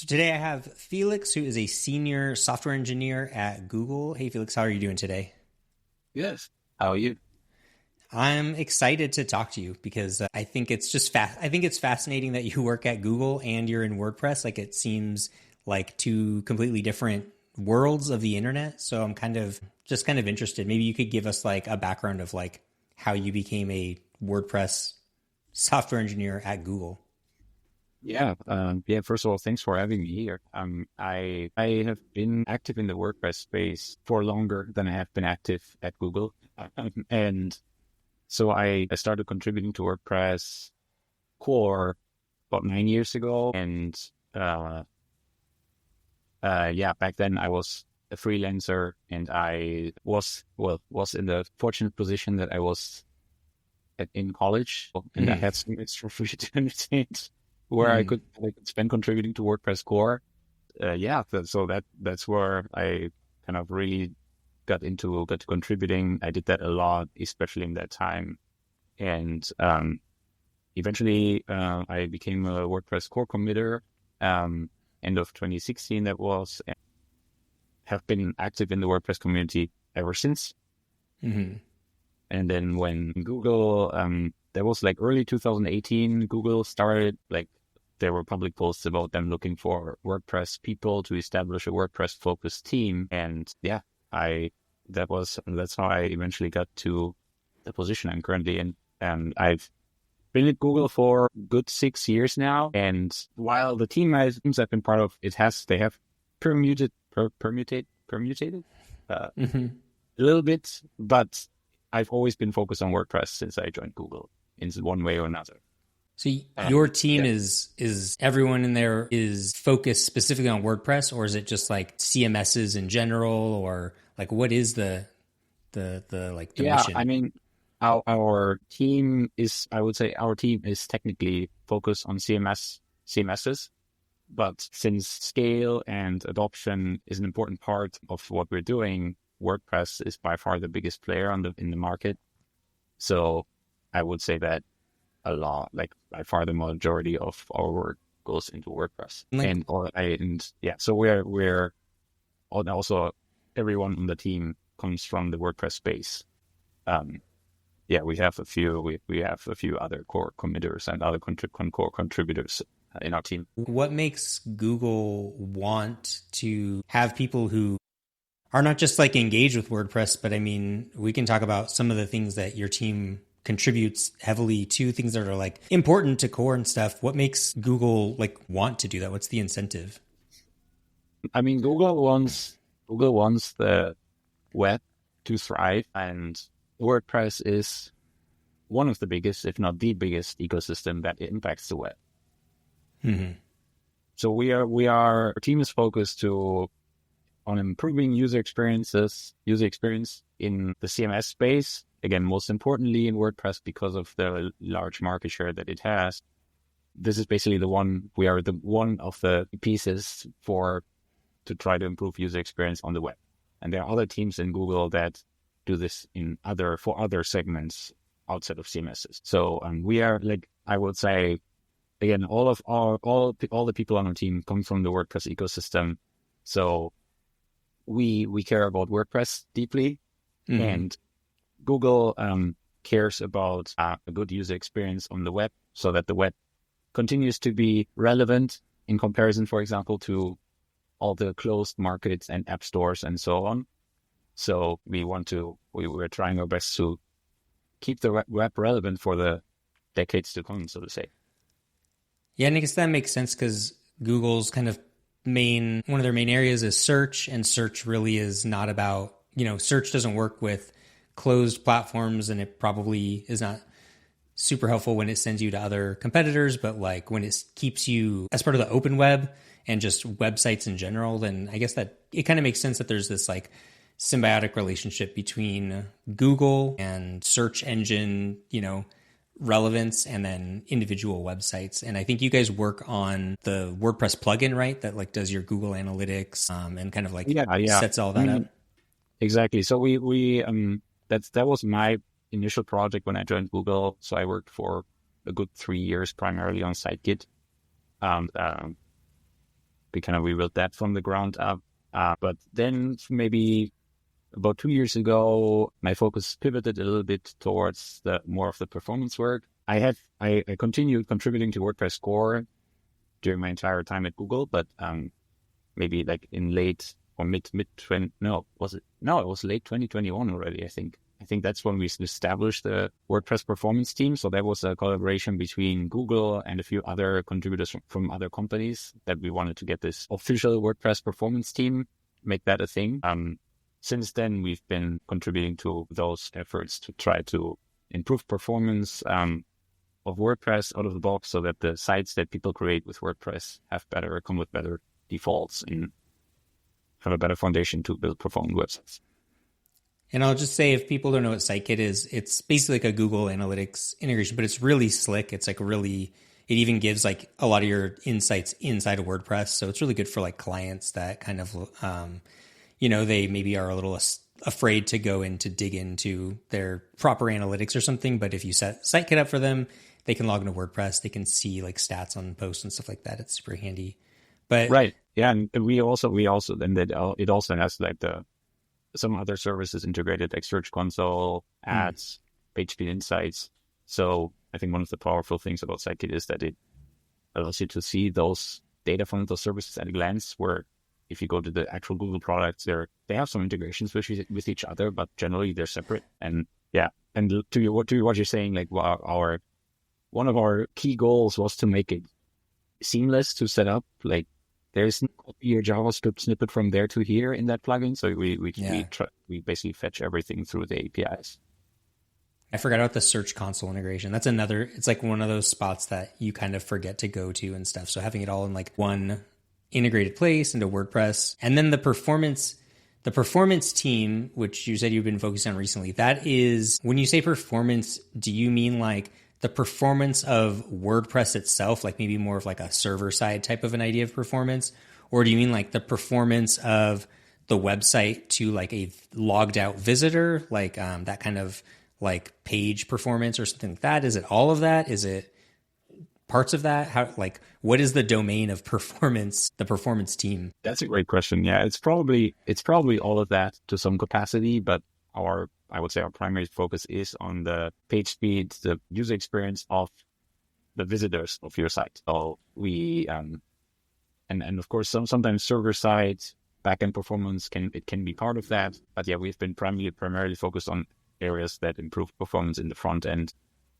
So today I have Felix, who is a senior software engineer at Google. Hey, Felix, how are you doing today? Yes. How are you? I'm excited to talk to you because I think it's just I think it's fascinating that you work at Google and you're in WordPress. Like it seems like two completely different worlds of the internet. So I'm kind of interested. Maybe you could give us like a background of like how you became a WordPress software engineer at Google. Yeah. First of all, thanks for having me here. I have been active in the WordPress space for longer than I have been active at Google, and so I started contributing to WordPress core about 9 years ago, and uh, back then I was a freelancer, and I was in the fortunate position that I was in college, and I had some extra free time where I could spend contributing to WordPress core. So that's where I kind of really got to contributing. I did that a lot, especially in that time, and eventually I became a WordPress core committer. End of 2016, that was, and have been active in the WordPress community ever since. Mm-hmm. And then when Google, that was like early 2018, Google started, like, there were public posts about them looking for WordPress people to establish a WordPress focused team. And that's how I eventually got to the position I'm currently in. And I've been at Google for a good 6 years now. And while the teams I've been part of, they have permutated Mm-hmm. a little bit, but I've always been focused on WordPress since I joined Google in one way or another. So your team Yeah. is everyone in there is focused specifically on WordPress, or is it just like CMSs in general, or like what is the like the Yeah, I mission? mean, our team is, I would say our team is technically focused on CMSs, but since scale and adoption is an important part of what we're doing, WordPress is by far the biggest player in the market. So I would say that a lot, like by far the majority of our work goes into WordPress. Like So we're and also everyone on the team comes from the WordPress space. We have a few other core committers and other core contributors in our team. what makes Google want to have people who are not just like engaged with WordPress, but I mean, we can talk about some of the things that your team contributes heavily to, things that are like important to core and stuff. What makes Google like want to do that? What's the incentive? I mean, Google wants the web to thrive, and WordPress is one of the biggest, if not the biggest, ecosystem that impacts the web. Mm-hmm. So our team is focused on improving user experience in the CMS space. Again, most importantly in WordPress because of the large market share that it has. This is basically we are the one of the pieces to try to improve user experience on the web. And there are other teams in Google that do this for other segments outside of CMSs. So we are, like, I would say, again, all the people on our team come from the WordPress ecosystem. So we care about WordPress deeply, Mm-hmm. and Google cares about a good user experience on the web, so that the web continues to be relevant in comparison, for example, to all the closed markets and app stores and so on. So we're trying our best to keep the web relevant for the decades to come, so to say. Yeah, and I guess that makes sense because Google's kind of one of their main areas is search, and search really is not about, search doesn't work with closed platforms, and it probably is not super helpful when it sends you to other competitors, but like when it keeps you as part of the open web and just websites in general, then I guess that it kind of makes sense that there's this like symbiotic relationship between Google and search engine, relevance, and then individual websites. And I think you guys work on the WordPress plugin, right? That like does your Google Analytics and kind of like sets all that up. Exactly. So that was my initial project when I joined Google. So I worked for a good 3 years primarily on SiteGit. We kind of rebuilt that from the ground up. But then maybe about 2 years ago, my focus pivoted a little bit towards the more of the performance work. I continued contributing to WordPress core during my entire time at Google, but maybe like in late or mid 20, no, was it? No, it was late 2021 already, I think. I think that's when we established the WordPress performance team. So that was a collaboration between Google and a few other contributors from other companies that we wanted to get this official WordPress performance team, make that a thing. Since then, we've been contributing to those efforts to try to improve performance of WordPress out of the box so that the sites that people create with WordPress come with better defaults and have a better foundation to build performant websites. And I'll just say, if people don't know what Sitekit is, it's basically like a Google Analytics integration, but it's really slick. It's like it even gives like a lot of your insights inside of WordPress. So it's really good for like clients that kind of, they maybe are a little afraid to go in to dig into their proper analytics or something. But if you set Sitekit up for them, they can log into WordPress. They can see like stats on posts and stuff like that. It's super handy. But right. Yeah. And we also then that it also has like some other services integrated, like Search Console, ads, PageSpeed Insights. So I think one of the powerful things about Sitekit is that it allows you to see those data from those services at a glance, where if you go to the actual Google products, they have some integrations with each other, but generally they're separate. And yeah, and to what you're saying, like one of our key goals was to make it seamless to set up. Like there's no copy your JavaScript snippet from there to here in that plugin. So we basically fetch everything through the APIs. I forgot about the Search Console integration. It's like one of those spots that you kind of forget to go to and stuff. So having it all in like one integrated place into WordPress. And then the performance team, which you said you've been focused on recently, that is, when you say performance, do you mean like the performance of WordPress itself, like maybe more of like a server side type of an idea of performance? Or do you mean like the performance of the website to like a logged out visitor, like that kind of like page performance or something like that? Is it all of that? Is it parts of that? What is the domain of performance, the performance team? That's a great question. Yeah, it's probably all of that to some capacity, but I would say our primary focus is on the page speed, the user experience of the visitors of your site. So we, and of course, sometimes server side backend performance can be part of that. But yeah, we've been primarily focused on areas that improve performance in the front end,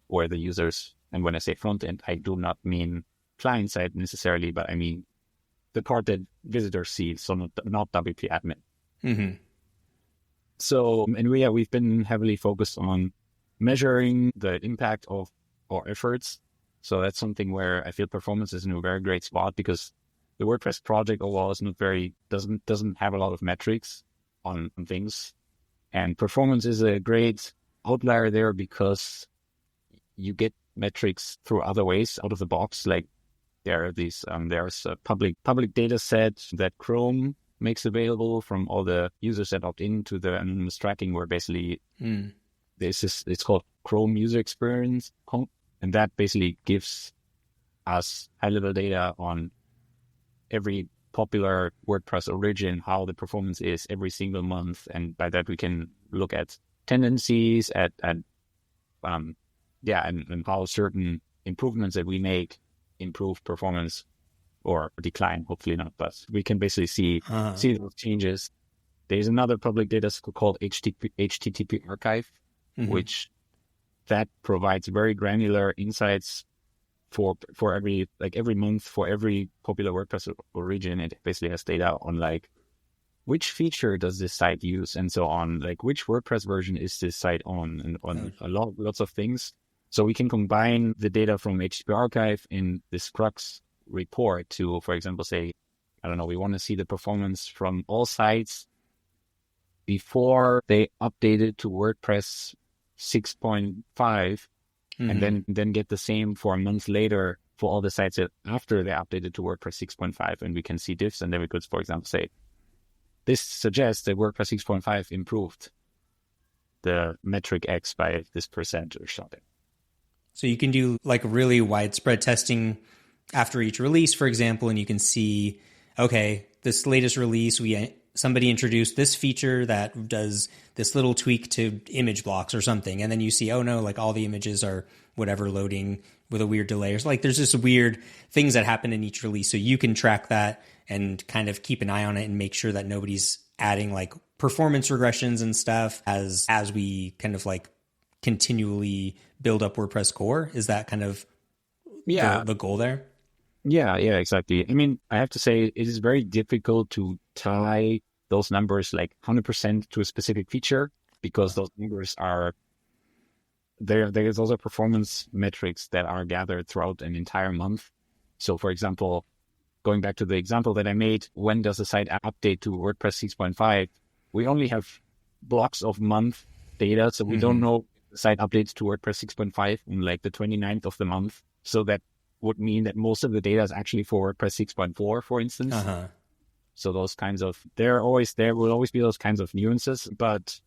where the users, and when I say front end, I do not mean client side necessarily, but I mean the part that visitors see, so not WP admin. Mm-hmm. So, and we've been heavily focused on measuring the impact of our efforts. So that's something where I feel performance is in a very great spot, because the WordPress project overall is doesn't have a lot of metrics on things, and performance is a great outlier there because you get metrics through other ways out of the box. Like there are these there's a public data set that Chrome makes available from all the users that opt into the anonymous tracking, where basically it's called Chrome user experience, and that basically gives us high-level data on every popular WordPress origin, how the performance is every single month, and by that we can look at tendencies, and how certain improvements that we make improve performance or decline, hopefully not, but we can basically see those changes. There's another public data called HTTP archive, which that provides very granular insights for every month for every popular WordPress origin. It basically has data on like which feature does this site use and so on, like which WordPress version is this site on, and on lots of things. So we can combine the data from HTTP archive in this Crux report to, for example, say, I don't know, we want to see the performance from all sites before they updated to WordPress 6.5, and then get the same for a month later for all the sites that after they updated to WordPress 6.5, and we can see diffs, and then we could, for example, say, this suggests that WordPress 6.5 improved the metric X by this percent or something. So you can do like really widespread testing after each release, for example, and you can see okay, this latest release, somebody introduced this feature that does this little tweak to image blocks or something. And then you see, oh no, like all the images are whatever loading with a weird delay. Or like there's just weird things that happen in each release. So you can track that and kind of keep an eye on it and make sure that nobody's adding like performance regressions and stuff as we kind of like continually build up WordPress core. Is that kind of the goal there? Yeah, exactly. I mean, I have to say it is very difficult to tie those numbers like 100% to a specific feature, because those numbers are there's also performance metrics that are gathered throughout an entire month. So for example, going back to the example that I made, when does the site update to WordPress 6.5? We only have blocks of month data, so we don't know if the site updates to WordPress 6.5 on like the 29th of the month. So that would mean that most of the data is actually for WordPress 6.4, for instance. So those kinds of, there will always be those kinds of nuances, but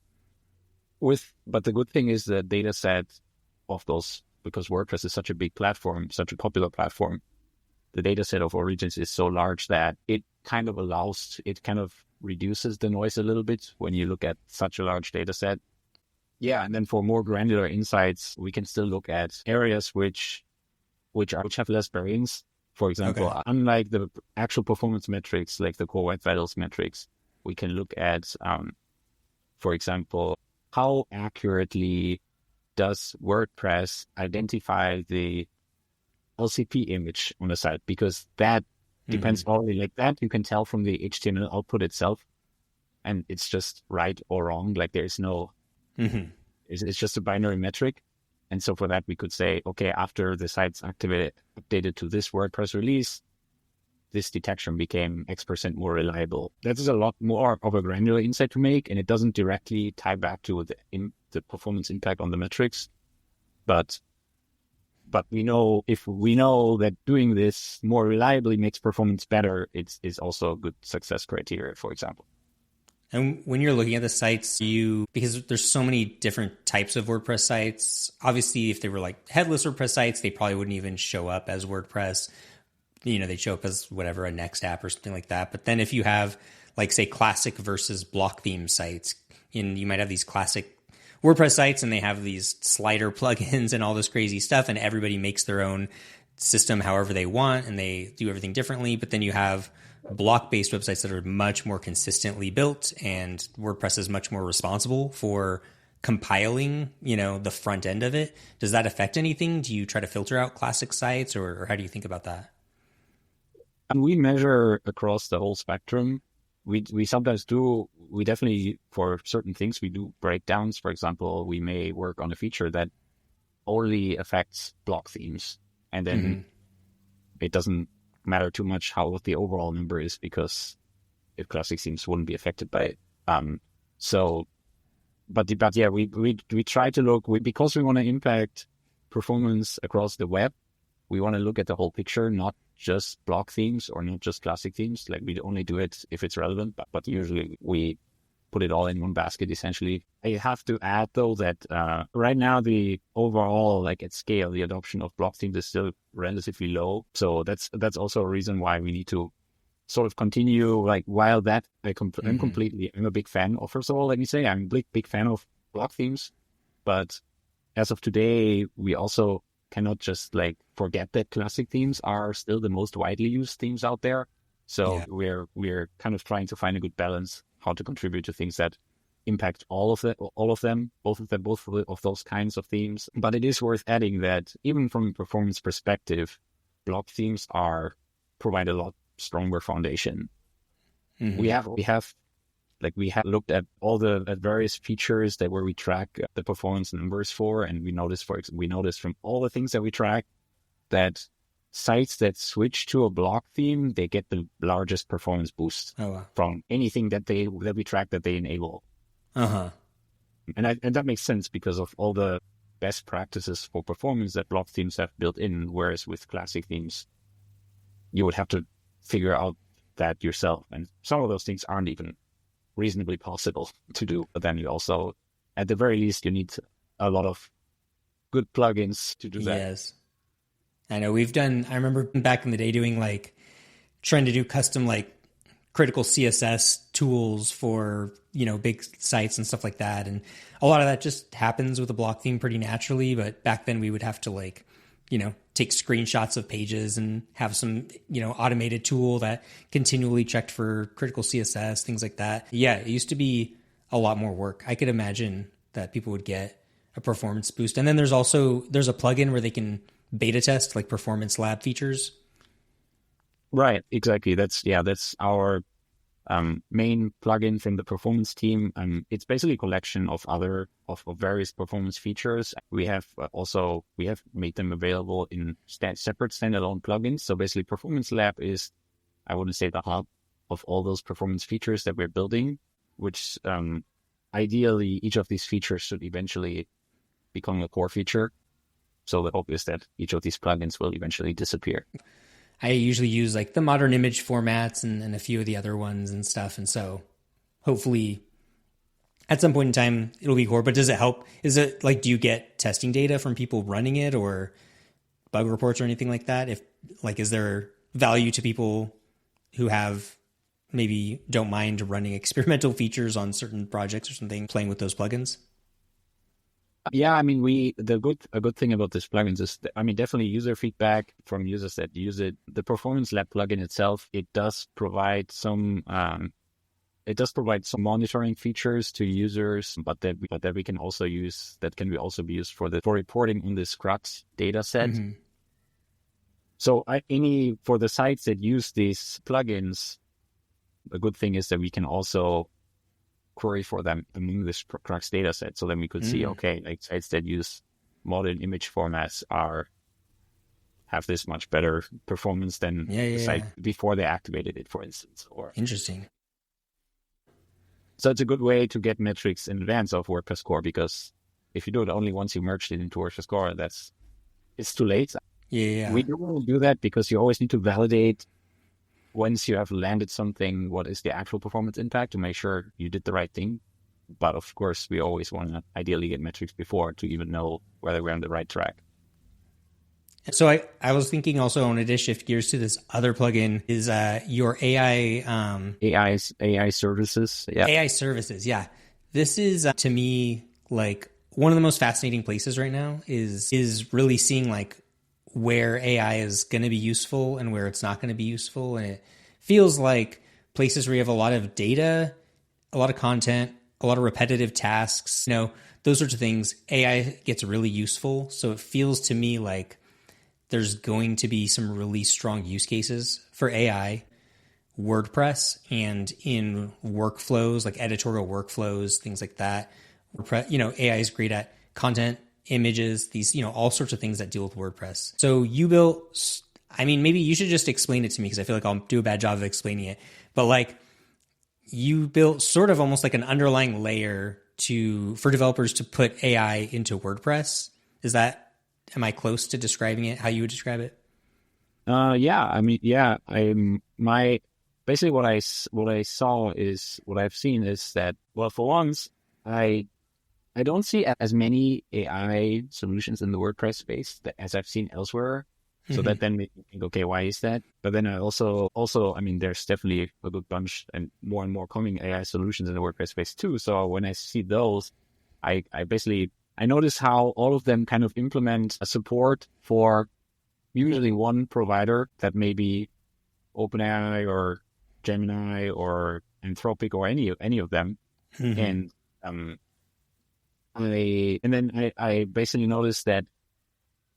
the good thing is the data set of those, because WordPress is such a big platform, such a popular platform, the data set of origins is so large that it kind of reduces the noise a little bit when you look at such a large data set. Yeah, and then for more granular insights, we can still look at areas which have less variance. For example, unlike the actual performance metrics, like the core web vitals metrics, we can look at, for example, how accurately does WordPress identify the LCP image on the site? Because that depends only like that. You can tell from the HTML output itself, and it's just right or wrong. Like there is no, it's just a binary metric. And so for that, we could say, okay, after the site's updated to this WordPress release, this detection became X% more reliable. That is a lot more of a granular insight to make, and it doesn't directly tie back to the performance impact on the metrics. But we know, if we know that doing this more reliably makes performance better, it's also a good success criteria, for example. And when you're looking at the sites, because there's so many different types of WordPress sites, obviously if they were like headless WordPress sites, they probably wouldn't even show up as WordPress. They'd show up as whatever, a Next app or something like that. But then if you have like, say, classic versus block theme sites, and you might have these classic WordPress sites and they have these slider plugins and all this crazy stuff, and everybody makes their own system however they want and they do everything differently. But then you have block-based websites that are much more consistently built, and WordPress is much more responsible for compiling, the front end of it. Does that affect anything? Do you try to filter out classic sites, or how do you think about that? And we measure across the whole spectrum. We sometimes do, we definitely, for certain things, we do breakdowns. For example, we may work on a feature that only affects block themes, and then it doesn't matter too much what the overall number is, because if classic themes wouldn't be affected by it. But yeah, we try to look, because we want to impact performance across the web, we want to look at the whole picture, not just block themes or not just classic themes. Like we only do it if it's relevant, but usually we put it all in one basket, essentially. I have to add though that right now the overall, like at scale, the adoption of block themes is still relatively low. So that's also a reason why we need to sort of continue. Like while that I'm a big fan of. First of all, let me say I'm a big fan of block themes, but as of today, we also cannot just like forget that classic themes are still the most widely used themes out there. So we're kind of trying to find a good balance, how to contribute to things that impact all of them, both of those kinds of themes. But it is worth adding that even from a performance perspective, block themes provide a lot stronger foundation. We have looked at all the various features where we track the performance numbers for, and we noticed from all the things that we track that sites that switch to a block theme, they get the largest performance boost from anything that we track that they enable. And that makes sense because of all the best practices for performance that block themes have built in, whereas with classic themes, you would have to figure out that yourself. And some of those things aren't even reasonably possible to do. But then you also, at the very least, you need a lot of good plugins to do that. Yes. I know I remember back in the day doing trying to do custom critical CSS tools for, big sites and stuff like that. And a lot of that just happens with a block theme pretty naturally. But back then we would have to take screenshots of pages and have some, automated tool that continually checked for critical CSS, things like that. Yeah, it used to be a lot more work. I could imagine that people would get a performance boost. And then there's a plugin where they can beta test like performance lab features. Right, exactly. That's our main plugin from the performance team. It's basically a collection of various performance features. We have made them available in separate standalone plugins. So basically, Performance Lab is, I wouldn't say the hub of all those performance features that we're building, which ideally each of these features should eventually become a core feature. So the hope is that each of these plugins will eventually disappear. I usually use like the modern image formats and a few of the other ones and stuff. And so hopefully at some point in time, it'll be core. But does it help? Is it like, do you get testing data from people running it or bug reports or anything like that? Is there value to people who maybe don't mind running experimental features on certain projects or something, playing with those plugins? Yeah, I mean, a good thing about this plugins is, definitely user feedback from users that use it. The Performance Lab plugin itself, it does provide some monitoring features to users, but that we can also use, that can also be used for reporting on this Crux data set. Mm-hmm. So for the sites that use these plugins, a good thing is that we can also query for them among this Crux data set. So then we could see, okay, like sites that use modern image formats have this much better performance than the site before they activated it, for instance. Or interesting. So it's a good way to get metrics in advance of WordPress core, because if you do it only once you merged it into WordPress core, it's too late. Yeah. We don't want to do that because you always need to validate, once you have landed something, what is the actual performance impact to make sure you did the right thing. But of course, we always want to ideally get metrics before to even know whether we're on the right track. So I was thinking also, I wanted to shift gears to this other plugin, is your AI... AI services. Yeah. AI services, yeah. This is, to me, like one of the most fascinating places right now is really seeing like where AI is going to be useful and where it's not going to be useful. And it feels like places where you have a lot of data, a lot of content, a lot of repetitive tasks, those sorts of things, AI gets really useful. So it feels to me like there's going to be some really strong use cases for AI, WordPress, and in workflows, like editorial workflows, things like that. AI is great at content, images, these, all sorts of things that deal with WordPress. So you built, maybe you should just explain it to me because I feel like I'll do a bad job of explaining it. But like you built sort of almost like an underlying layer for developers to put AI into WordPress. Am I close to describing it how you would describe it? Basically what I saw is, what I've seen is that, well, for once, I don't see as many AI solutions in the WordPress space as I've seen elsewhere. So that then made me think, okay, why is that? But then I also, there's definitely a good bunch and more coming AI solutions in the WordPress space too. So when I see those, I notice how all of them kind of implement a support for usually one provider, that may be OpenAI or Gemini or Anthropic or any of them. And I basically noticed that,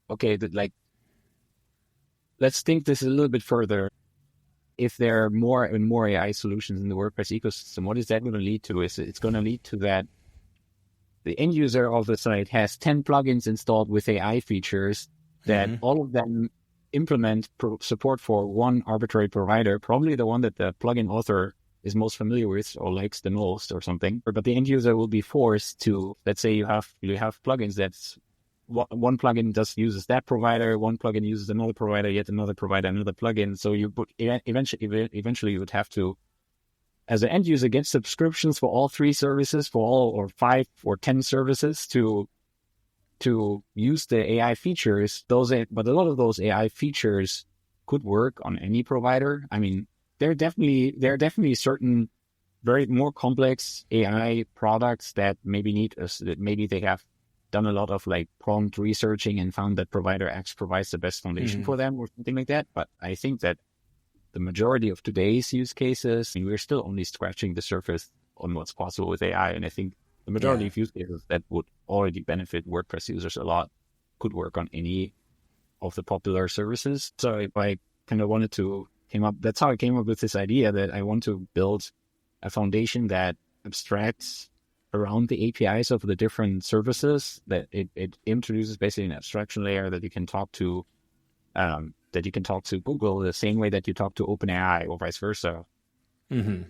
okay, let's think this a little bit further. If there are more and more AI solutions in the WordPress ecosystem, what is that going to lead to? It's going to lead to that the end user of the site has 10 plugins installed with AI features that all of them implement support for one arbitrary provider, probably the one that the plugin author is most familiar with or likes the most or something. But the end user will be forced to, let's say you have plugins that's one plugin uses that provider, one plugin uses another provider, yet another provider, another plugin. So you eventually you would have to, as an end user, get subscriptions for all 3 services, for all or 5 or 10 services to use the AI features. But a lot of those AI features could work on any provider. there are definitely certain very more complex AI products that maybe that maybe they have done a lot of like prompt researching and found that provider X provides the best foundation for them or something like that. But I think that the majority of today's use cases, I mean, we're still only scratching the surface on what's possible with AI. And I think the majority of use cases that would already benefit WordPress users a lot could work on any of the popular services. So if I kind of wanted to that's how I came up with this idea that I want to build a foundation that abstracts around the APIs of the different services, that it introduces basically an abstraction layer that you can talk to Google the same way that you talk to OpenAI or vice versa. Mm-hmm.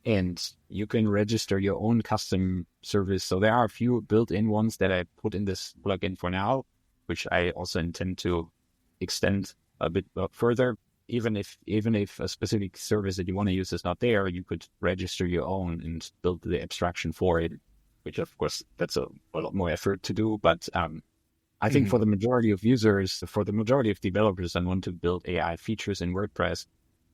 And you can register your own custom service. So there are a few built-in ones that I put in this plugin for now, which I also intend to extend a bit further. Even if a specific service that you want to use is not there, you could register your own and build the abstraction for it, which of course that's a lot more effort to do. But I think for the majority of users, for the majority of developers that want to build AI features in WordPress,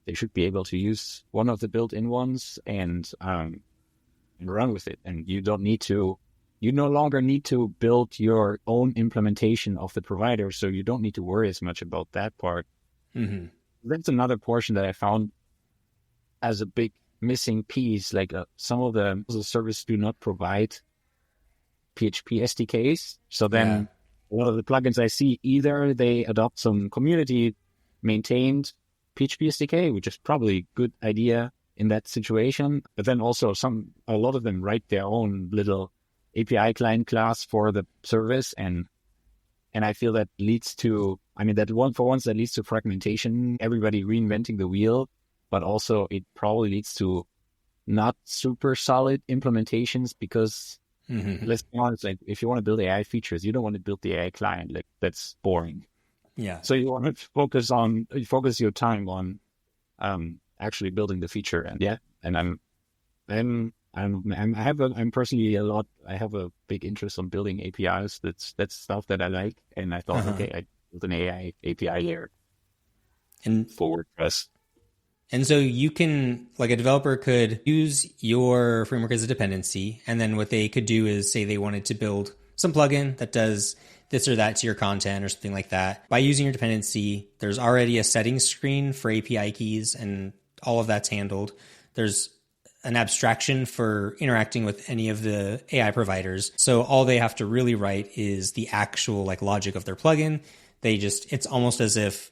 they should be able to use one of the built-in ones and run with it. And you no longer need to build your own implementation of the provider, so you don't need to worry as much about that part. Mm-hmm. That's another portion that I found as a big missing piece. Like some of the services do not provide PHP SDKs. So then a lot of the plugins I see, either they adopt some community maintained PHP SDK, which is probably a good idea in that situation. But then also a lot of them write their own little API client class for the service. And I feel that leads to, that leads to fragmentation, everybody reinventing the wheel, but also it probably leads to not super solid implementations because let's be honest, like if you want to build AI features, you don't want to build the AI client. Like that's boring. Yeah. So you want to focus your time on actually building the feature. And I have a big interest on building APIs. That's stuff that I like. And I thought, I built an AI API layer for WordPress. And so you can, like a developer could use your framework as a dependency. And then what they could do is say they wanted to build some plugin that does this or that to your content or something like that. By using your dependency, there's already a settings screen for API keys and all of that's handled. There's an abstraction for interacting with any of the AI providers. So all they have to really write is the actual like logic of their plugin. It's almost as if,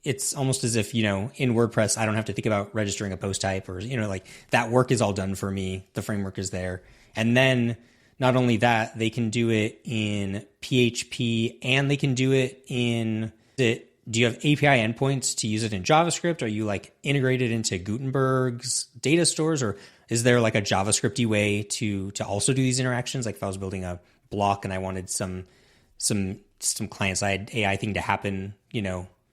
in WordPress, I don't have to think about registering a post type or, like that work is all done for me. The framework is there. And then not only that, they can do it in PHP and they can do it do you have API endpoints to use it in JavaScript? Are you like integrated into Gutenberg's data stores, or is there like a JavaScripty way to also do these interactions? Like if I was building a block and I wanted some client side AI thing to happen,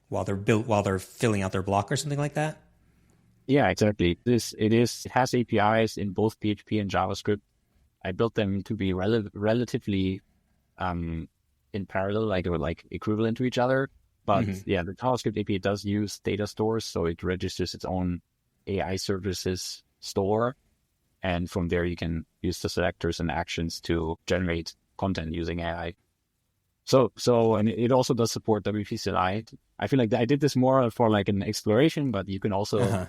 while they're filling out their block or something like that. Yeah, exactly. It has APIs in both PHP and JavaScript. I built them to be relatively in parallel, like equivalent to each other. But the JavaScript API does use data stores, so it registers its own AI services store. And from there, you can use the selectors and actions to generate content using AI. And it also does support WP CLI. I feel like I did this more for like an exploration, but you can also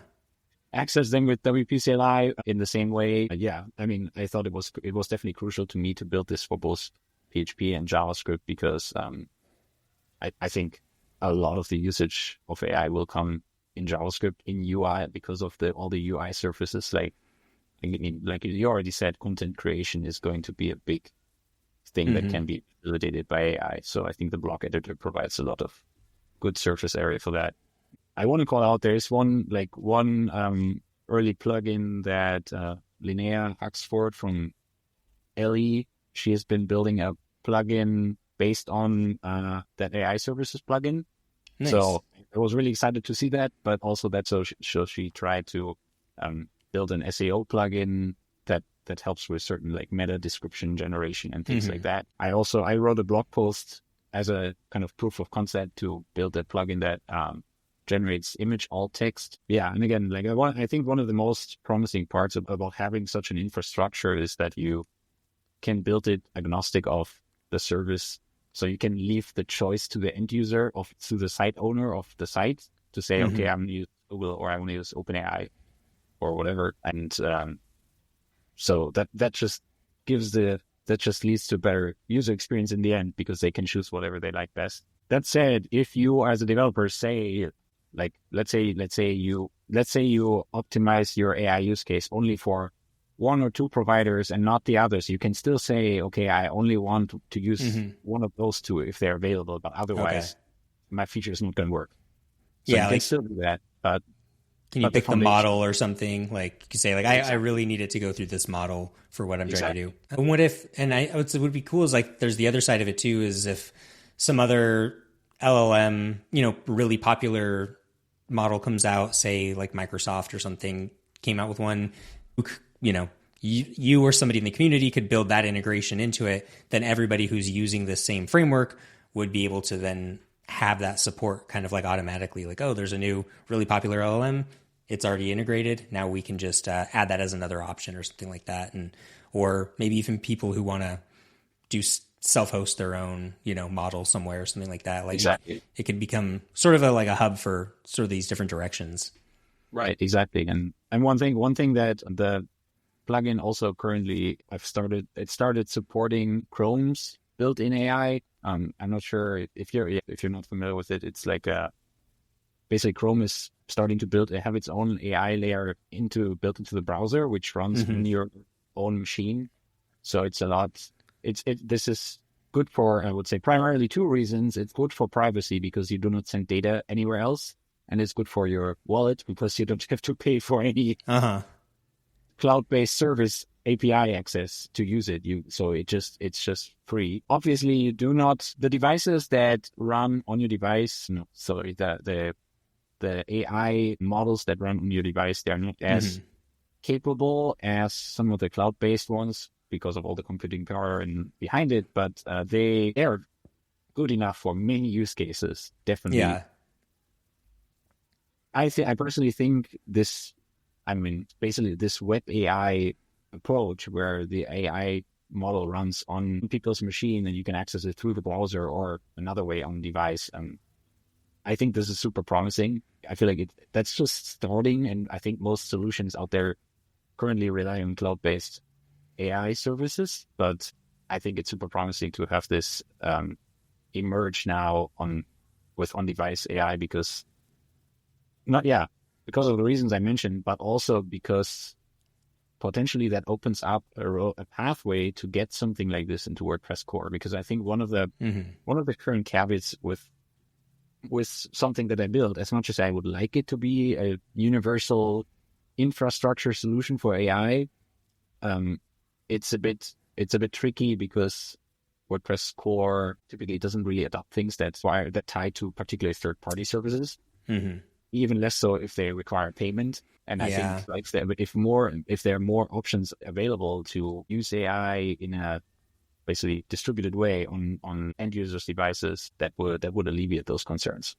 access them with WP CLI in the same way. I thought it was definitely crucial to me to build this for both PHP and JavaScript because I think a lot of the usage of AI will come in JavaScript in UI because of all the UI surfaces. Like you already said, content creation is going to be a big thing that can be facilitated by AI. So I think the block editor provides a lot of good surface area for that. I want to call out, there's one early plugin that Linnea Huxford from Ellie, she has been building a plugin based on that AI services plugin. Nice. So I was really excited to see that, but also she tried to build an SEO plugin that helps with certain like meta description generation and things like that. I wrote a blog post as a kind of proof of concept to build a plugin that generates image, alt text. Yeah. And again, like I think one of the most promising parts about having such an infrastructure is that you can build it agnostic of the service. So you can leave the choice to the end user to the site owner of the site to say, okay, I'm going to use Google or I want to use OpenAI or whatever. And so that just leads to a better user experience in the end because they can choose whatever they like best. That said, if you as a developer say, like, let's say you optimize your AI use case only for one or two providers and not the others, you can still say, okay, I only want to use one of those two if they're available, but otherwise my feature is not going to work. So you can still do that, but can you pick the model or something? Like you say, like, I really need it to go through this model for what I'm trying to do. And what if, and I would say would be cool is like, there's the other side of it too, is if some other LLM, really popular model comes out, say like Microsoft or something came out with one, you or somebody in the community could build that integration into it, then everybody who's using this same framework would be able to then have that support kind of like automatically, like, oh, there's a new really popular LLM. It's already integrated. Now we can just add that as another option or something like that. And, or maybe even people who want to do self-host their own, model somewhere or something like that. Like it could become sort of like a hub for sort of these different directions. Right. Exactly. And one thing that the plugin also currently it started supporting Chrome's built-in AI. I'm not sure if you're not familiar with it. It's like basically Chrome is starting to have its own AI layer built into the browser, which runs in your own machine. So it's a lot. This is good for, I would say, primarily two reasons. It's good for privacy because you do not send data anywhere else, and it's good for your wallet because you don't have to pay for any cloud-based service API access to use it. It's just free. Obviously, you do not the devices that run on your device. No, sorry, the AI models that run on your device, they're not as capable as some of the cloud-based ones because of all the computing power behind it. But they are good enough for many use cases. Definitely. Yeah. I personally think this. Basically this web AI approach where the AI model runs on people's machine and you can access it through the browser or another way on device. I think this is super promising. I feel like that's just starting, and I think most solutions out there currently rely on cloud-based AI services, but I think it's super promising to have this emerge now with on-device AI because of the reasons I mentioned, but also because potentially that opens up a pathway to get something like this into WordPress core. Because I think one of the current caveats with something that I build, as much as I would like it to be a universal infrastructure solution for AI, it's a bit tricky because WordPress core typically doesn't really adopt things that tie to particular third-party services. Even less so if they require payment. And I think if there are more options available to use AI in a basically distributed way on end users' devices, that would alleviate those concerns.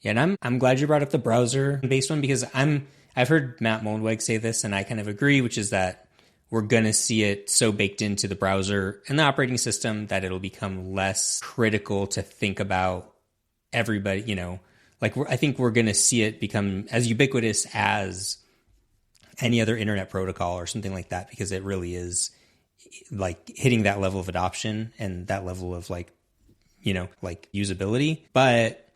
Yeah, and I'm glad you brought up the browser-based one because I've heard Matt Mullenweg say this, and I kind of agree, which is that we're going to see it so baked into the browser and the operating system that it'll become less critical to think about everybody, I think we're going to see it become as ubiquitous as any other internet protocol or something like that, because it really is like hitting that level of adoption and that level of usability. But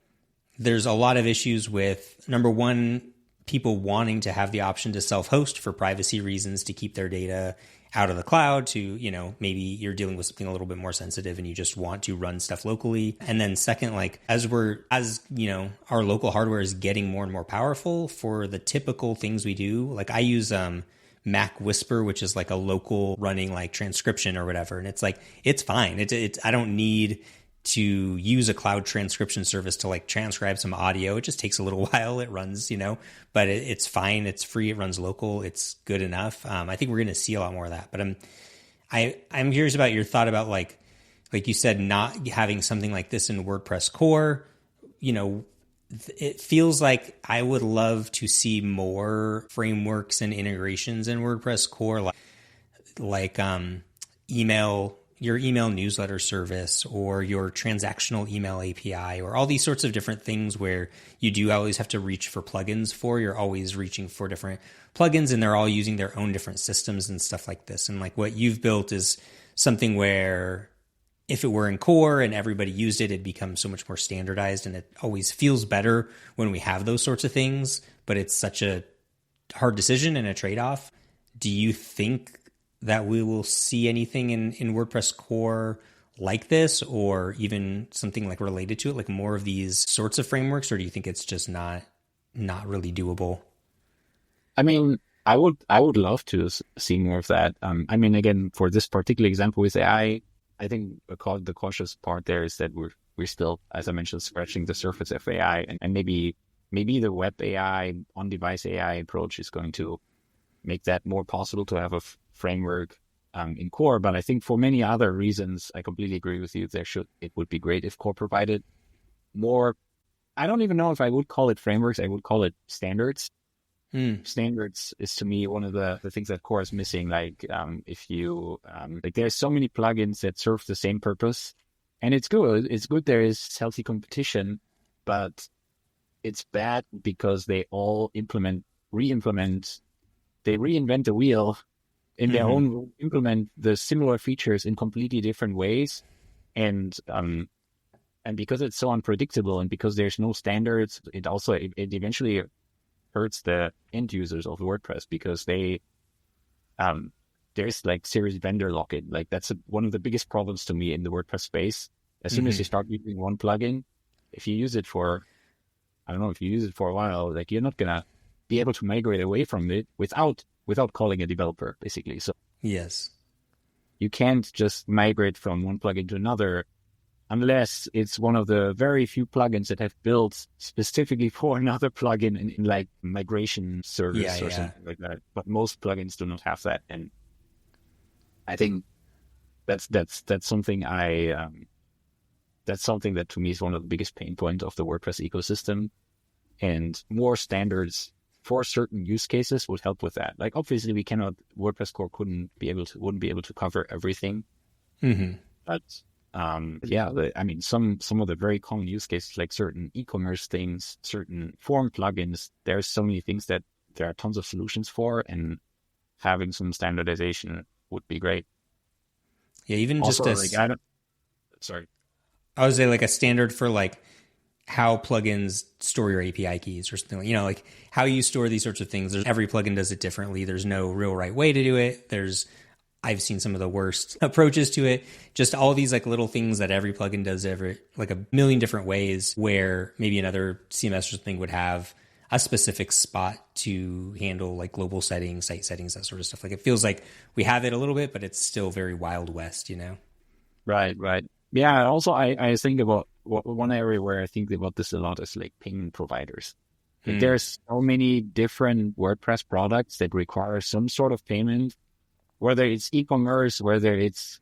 there's a lot of issues with, number one, people wanting to have the option to self-host for privacy reasons, to keep their data out of the cloud, to, maybe you're dealing with something a little bit more sensitive and you just want to run stuff locally. And then second, as our local hardware is getting more and more powerful for the typical things we do, like I use Mac Whisper, which is like a local running like transcription or whatever. And it's fine. I don't need to use a cloud transcription service to like transcribe some audio. It just takes a little while. It runs, but it's fine. It's free. It runs local. It's good enough. I think we're going to see a lot more of that, but I'm curious about your thought about like you said, not having something like this in WordPress core, it feels like I would love to see more frameworks and integrations in WordPress core, like email, your email newsletter service, or your transactional email API, or all these sorts of different things where you do always have to reach for plugins for. You're always reaching for different plugins, and they're all using their own different systems and stuff like this. And like what you've built is something where if it were in core and everybody used it, it'd become so much more standardized, and it always feels better when we have those sorts of things, but it's such a hard decision and a trade-off. Do you think that we will see anything in WordPress core like this, or even something like related to it, like more of these sorts of frameworks, or do you think it's just not really doable? I mean, I would love to see more of that. I mean, again, for this particular example with AI, I think the cautious part there is that we're still, as I mentioned, scratching the surface of AI, and maybe the web AI, on-device AI approach is going to make that more possible to have a framework in core. But I think for many other reasons, I completely agree with you. It would be great if core provided more. I don't even know if I would call it frameworks. I would call it standards. Standards is to me one of the things that core is missing. Like if you like, there's so many plugins that serve the same purpose, and it's good. It's good there is healthy competition, but it's bad because they all reinvent the wheel in their own, implement the similar features in completely different ways, and because it's so unpredictable, and because there's no standards, it eventually hurts the end users of WordPress, because there's like serious vendor lock-in. Like that's one of the biggest problems to me in the WordPress space. As soon as you start using one plugin, if you use it for a while, like you're not gonna be able to migrate away from it without calling a developer, basically. So yes, you can't just migrate from one plugin to another unless it's one of the very few plugins that have built specifically for another plugin in like migration service or something like that. But most plugins do not have that, and I think that's something that's something that to me is one of the biggest pain points of the WordPress ecosystem. And more standards for certain use cases would help with that. Like obviously WordPress core wouldn't be able to cover everything, but I mean, some of the very common use cases, like certain e-commerce things, certain form plugins, there's so many things that there are tons of solutions for, and having some standardization would be great. Yeah, even Also, just I would say like a standard for like how plugins store your API keys or something, like how you store these sorts of things. Every plugin does it differently. There's no real right way to do it. I've seen some of the worst approaches to it. Just all these like little things that every plugin does like a million different ways, where maybe another CMS or something would have a specific spot to handle like global settings, site settings, that sort of stuff. Like it feels like we have it a little bit, but it's still very Wild West, Right. Yeah. Also, I think about one area where I think about this a lot is like payment providers. Like there's so many different WordPress products that require some sort of payment, whether it's e-commerce, whether it's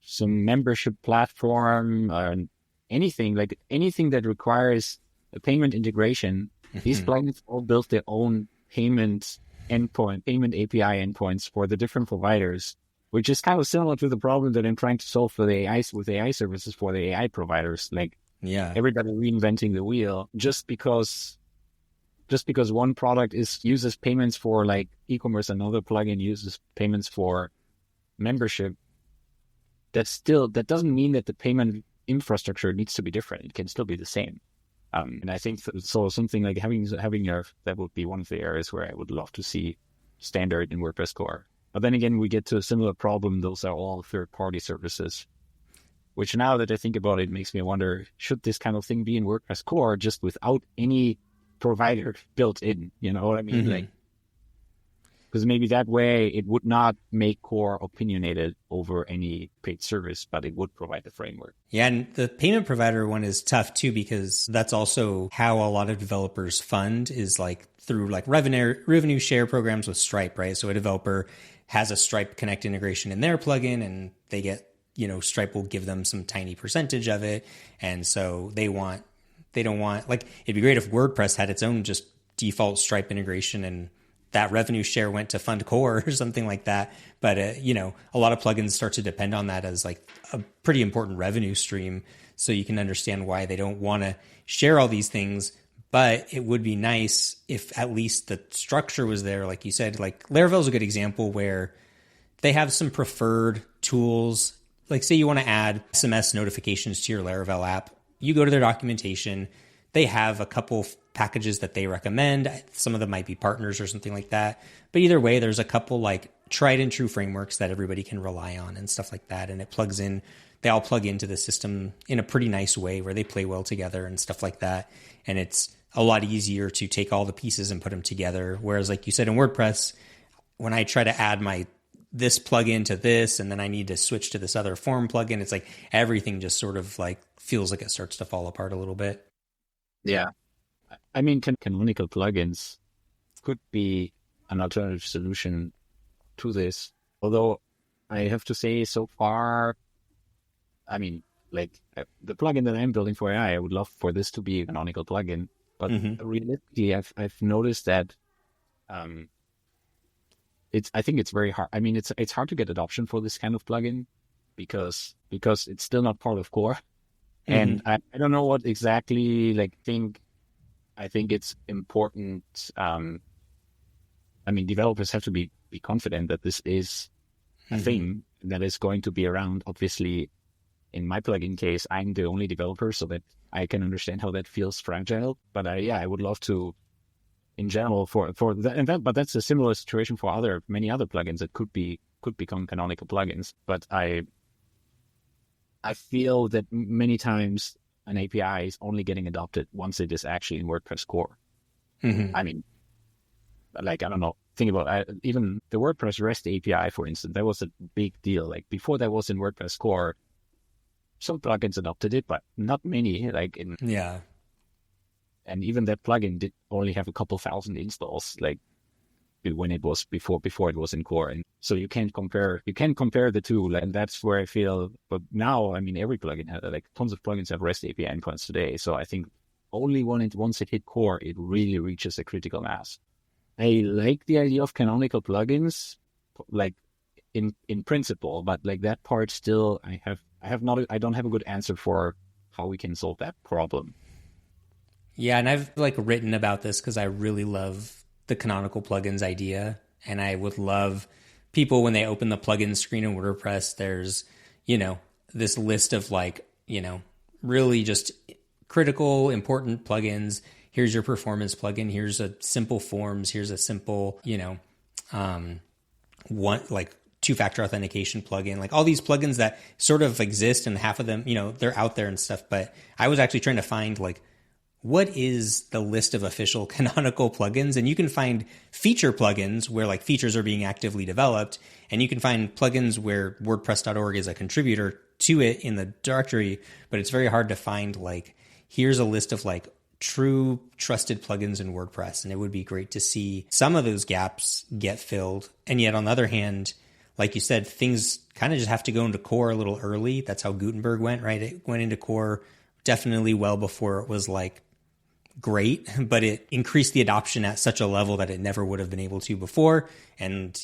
some membership platform, anything that requires a payment integration. These plugins all built their own payment API endpoints for the different providers, which is kind of similar to the problem that I'm trying to solve with AI services for the AI providers. Like everybody reinventing the wheel just because one product uses payments for like e-commerce, another plugin uses payments for membership. That doesn't mean that the payment infrastructure needs to be different. It can still be the same. And I think so something like having that would be one of the areas where I would love to see standard in WordPress core. But then again, we get to a similar problem. Those are all third-party services, which now that I think about it, makes me wonder, should this kind of thing be in WordPress core just without any provider built in? You know what I mean? Like, because maybe that way it would not make core opinionated over any paid service, but it would provide the framework. Yeah, and the payment provider one is tough too, because that's also how a lot of developers fund, is like through like revenue share programs with Stripe, right? So a developer has a Stripe Connect integration in their plugin, and they get, Stripe will give them some tiny percentage of it. And so they want They don't want, like, it'd be great if WordPress had its own just default Stripe integration and that revenue share went to fund core or something like that. But, a lot of plugins start to depend on that as like a pretty important revenue stream. So you can understand why they don't want to share all these things. But it would be nice if at least the structure was there. Like you said, like Laravel is a good example where they have some preferred tools. Like say you want to add SMS notifications to your Laravel app. You go to their documentation. They have a couple packages that they recommend. Some of them might be partners or something like that. But either way, there's a couple like tried and true frameworks that everybody can rely on and stuff like that. And it plugs in, they all plug into the system in a pretty nice way where they play well together and stuff like that. And it's a lot easier to take all the pieces and put them together. Whereas like you said in WordPress, when I try to add this plugin to this, and then I need to switch to this other form plugin, it's like everything just sort of like feels like it starts to fall apart a little bit. Yeah. I mean, canonical plugins could be an alternative solution to this. Although I have to say so far, I mean, like the plugin that I'm building for AI, I would love for this to be a canonical plugin. But realistically, I've noticed that I think it's very hard. I mean, it's hard to get adoption for this kind of plugin because it's still not part of core. And I don't know what exactly I think it's important. I mean, developers have to be confident that this is a thing that is going to be around. Obviously, in my plugin case, I'm the only developer, so that I can understand how that feels fragile. But I would love to, in general, for that. But that's a similar situation for many other plugins that could become canonical plugins. But I feel that many times an API is only getting adopted once it is actually in WordPress core. I mean, like, I don't know, think about even the WordPress REST API, for instance, that was a big deal. Like before that was in WordPress core, some plugins adopted it, but not many. And even that plugin did only have a couple thousand installs, like when it was before it was in core. And so you can't compare the two. And that's where I feel, but now, I mean, every plugin has, like, tons of plugins have REST API endpoints today. So I think only once it hit core, it really reaches a critical mass. I like the idea of canonical plugins, like in principle, but like that part still, I don't have a good answer for how we can solve that problem. Yeah, and I've like written about this because I really love the canonical plugins idea, and I would love people when they open the plugin screen in WordPress, there's, this list of like, really just critical, important plugins. Here's your performance plugin. Here's a simple forms. Here's a simple, two-factor authentication plugin, like all these plugins that sort of exist, and half of them, they're out there and stuff. But I was actually trying to find like, what is the list of official canonical plugins? And you can find feature plugins where like features are being actively developed. And you can find plugins where WordPress.org is a contributor to it in the directory, but it's very hard to find like, here's a list of like true trusted plugins in WordPress. And it would be great to see some of those gaps get filled. And yet on the other hand, like you said, things kind of just have to go into core a little early. That's how Gutenberg went, right? It went into core definitely well before it was like great, but it increased the adoption at such a level that it never would have been able to before. And,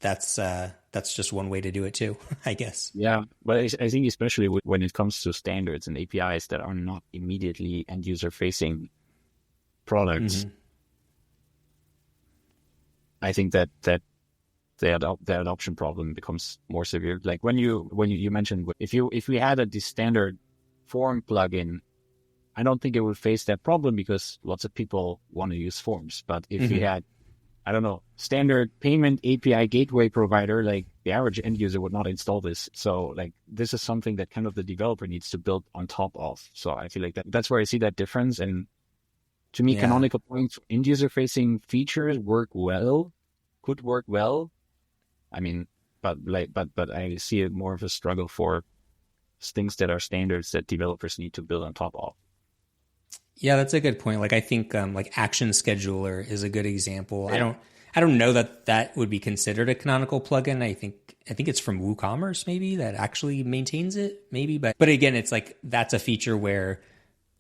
that's just one way to do it too, I guess. Yeah, but I think especially when it comes to standards and APIs that are not immediately end user facing products, I think that the adoption problem becomes more severe. Like when you mentioned, if we had the standard form plugin, I don't think it would face that problem because lots of people want to use forms. But if we had, I don't know, standard payment API gateway provider, like the average end user would not install this. So like this is something that kind of the developer needs to build on top of. So I feel like that's where I see that difference. And to me, canonical points, end user facing features could work well. I mean, but I see it more of a struggle for things that are standards that developers need to build on top of. Yeah, that's a good point. Like I think like Action Scheduler is a good example. Yeah. I don't know that would be considered a canonical plugin. I think it's from WooCommerce maybe that actually maintains it maybe. But again, it's like that's a feature where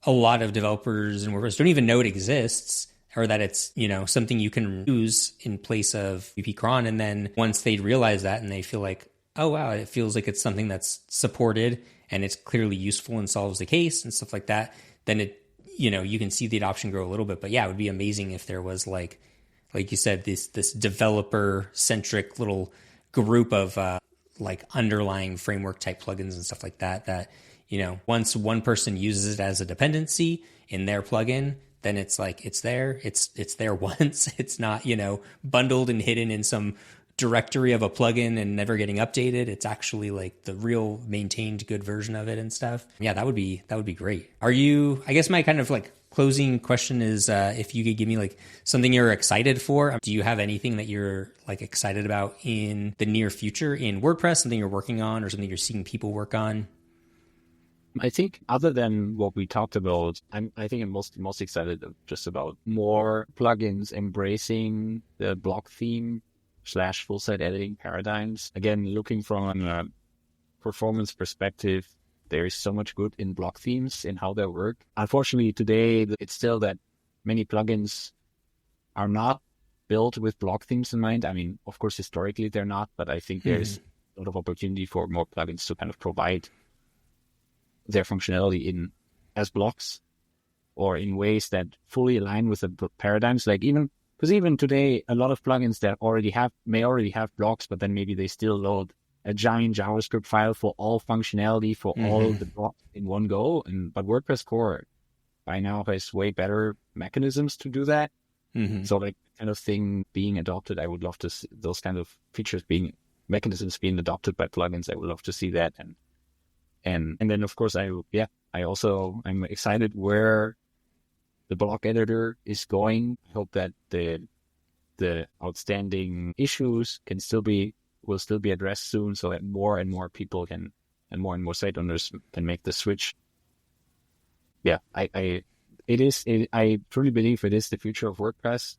a lot of developers in WordPress don't even know it exists or that it's, something you can use in place of VP cron. And then once they realize that and they feel like, oh, wow, it feels like it's something that's supported and it's clearly useful and solves the case and stuff like that, then it, you can see the adoption grow a little bit. But yeah, it would be amazing if there was like you said, this developer centric little group of like underlying framework type plugins and stuff like that, once one person uses it as a dependency in their plugin, then it's like, it's there once. It's not, bundled and hidden in some directory of a plugin and never getting updated. It's actually like the real maintained good version of it and stuff. Yeah, that would be great. I guess my kind of like closing question is, if you could give me like something you're excited for. Do you have anything that you're like excited about in the near future in WordPress, something you're working on or something you're seeing people work on? I think other than what we talked about, I think I'm most excited just about more plugins embracing the block theme / full site editing paradigms. Again, looking from a performance perspective, there is so much good in block themes in how they work. Unfortunately, today, it's still that many plugins are not built with block themes in mind. I mean, of course, historically they're not, but I think there's a lot of opportunity for more plugins to kind of provide their functionality as blocks or in ways that fully align with the paradigms. Like because even today, a lot of plugins that may already have blocks, but then maybe they still load a giant JavaScript file for all functionality for all the blocks in one go. But WordPress core by now has way better mechanisms to do that. So like kind of thing being adopted, I would love to see those kind of mechanisms being adopted by plugins. I would love to see that. And then of course I'm excited where the block editor is going. I hope that the outstanding issues will still be addressed soon, so that more and more people and more and more site owners can make the switch. Yeah, I truly believe it is the future of WordPress,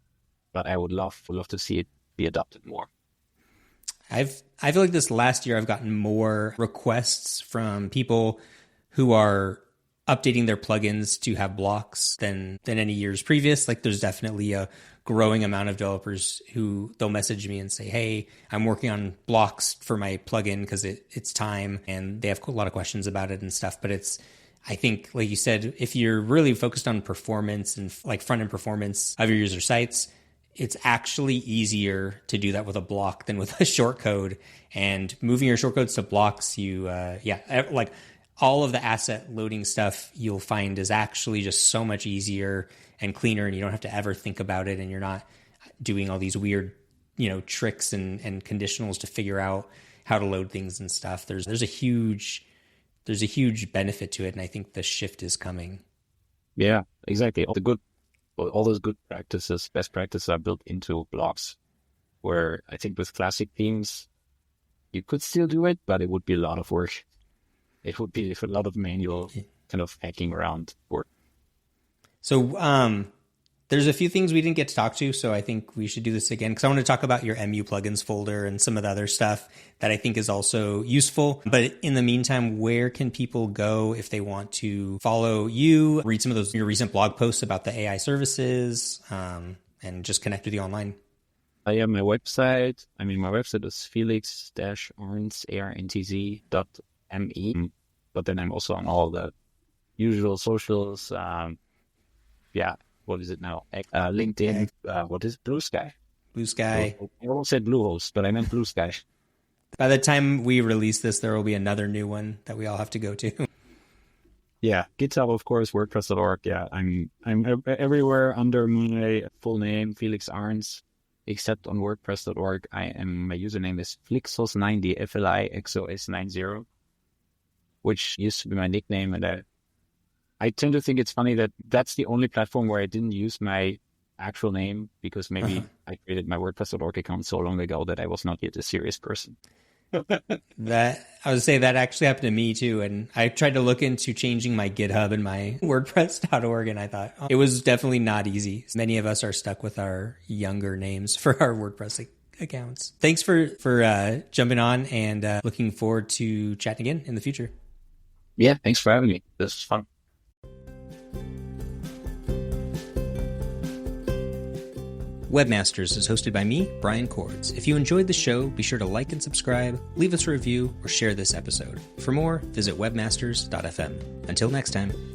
but I would love to see it be adopted more. I feel like this last year I've gotten more requests from people who are updating their plugins to have blocks than any years previous. Like there's definitely a growing amount of developers who they'll message me and say, hey, I'm working on blocks for my plugin because it's time, and they have a lot of questions about it and stuff. But I think, like you said, if you're really focused on performance and like front-end performance of your user sites, it's actually easier to do that with a block than with a shortcode. And moving your shortcodes to blocks, like all of the asset loading stuff you'll find is actually just so much easier and cleaner, and you don't have to ever think about it, and you're not doing all these weird, tricks and conditionals to figure out how to load things and stuff. There's a huge benefit to it, and I think the shift is coming. Yeah, exactly. All those good practices, best practices are built into blocks, where I think with classic themes, you could still do it, but it would be a lot of work. It would be a lot of manual kind of hacking around work. So there's a few things we didn't get to talk to, so I think we should do this again, because I want to talk about your MU plugins folder and some of the other stuff that I think is also useful. But in the meantime, where can people go if they want to follow you, read some of your recent blog posts about the AI services, and just connect with you online? I have my website. My website is felix-arntz, arntz.me. But then I'm also on all the usual socials. What is it now? LinkedIn. What is it? Blue Sky? Blue Sky. I almost said Bluehost, but I meant Blue Sky. By the time we release this, there will be another new one that we all have to go to. Yeah, GitHub, of course, WordPress.org. Yeah, I'm everywhere under my full name, Felix Arntz, except on WordPress.org. My username is Flixos90, FLIXOS90, which used to be my nickname, and I tend to think it's funny that that's the only platform where I didn't use my actual name, because maybe I created my WordPress.org account so long ago that I was not yet a serious person. That I would say that actually happened to me too, and I tried to look into changing my GitHub and my WordPress.org, and I thought it was definitely not easy. Many of us are stuck with our younger names for our WordPress accounts. Thanks for jumping on, and looking forward to chatting again in the future. Yeah, thanks for having me. This was fun. Webmasters is hosted by me, Brian Cords. If you enjoyed the show, be sure to like and subscribe, leave us a review, or share this episode. For more, visit webmasters.fm. Until next time.